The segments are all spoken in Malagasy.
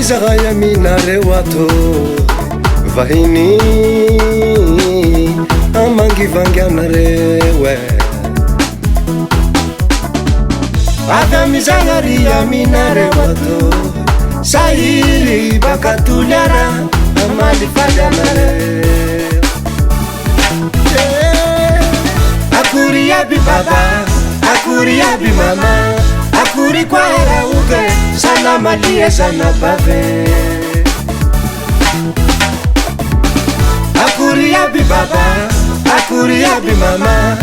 Mizagaya minarewato vahini amangi vangianarewe Aga mizagaria minarewato Sairi baka Toliara amali fadanare Akuri iaby baba, akuri iaby mama Akuri kwa era uge, salama liye sana bave Akuri iaby baba, akuri iaby mama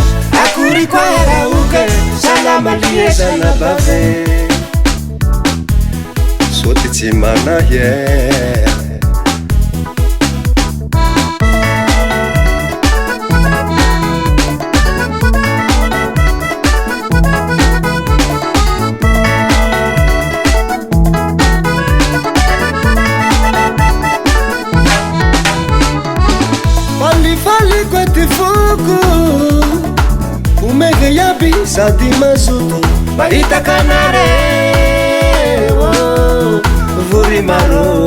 Akuri kwa era uge, salama liye sana bave Soti timana ye Fali kweti fuku Umege yabi sadi mazuto Baita kanare Vuri maro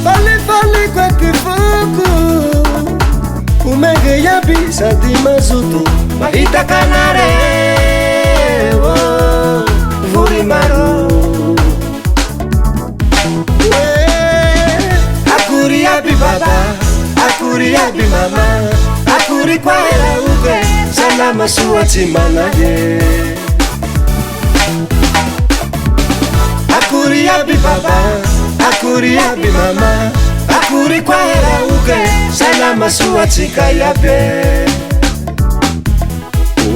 Fali kweti fuku Umege yabi sadi mazuto Baita kanare Vuri maro Akuri iaby baba, akuri iaby mama Akuri kwa era uge, salama sua timana ye Akuri iaby baba, akuri iaby mama Akuri kwa era uge, salama sua tika yabe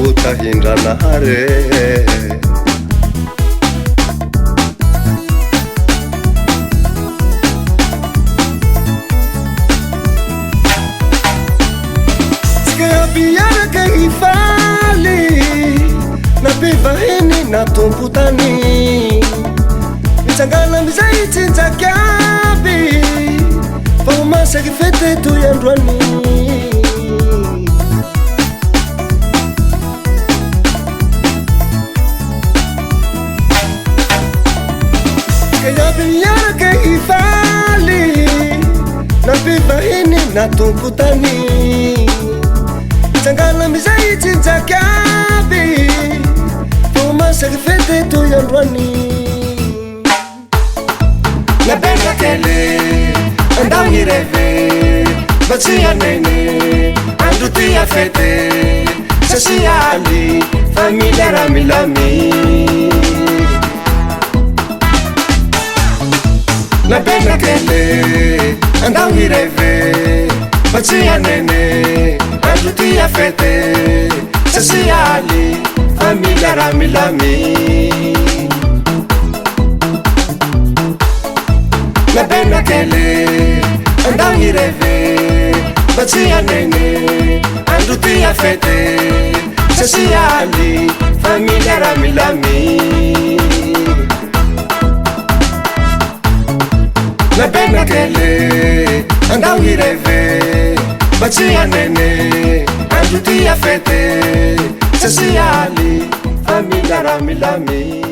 Utahindra na hare Biara ke ifali na bivahini na tumputani Mitsangana mizaiti nzakabi Faumasa kifete tu yandwani Kaya biara ke ifali na bivahini na tumputani Tangana mizaiti nzakabi Fumasa kifete tu yandwani Na bena kele Andau nireve Batsia nene Anduti ya fete Sasiali Familia ramilami Na bena kele Andau nireve Batsia nene Anduti ya fete Sasiali Familia ramilami Na bena kele Andau nireve Batsia nene Anduti ya fete Sasiali Familia ramilami Na bena kele Andau nireve Batsia nene Anduti ya fete Sasiali Familia ramilami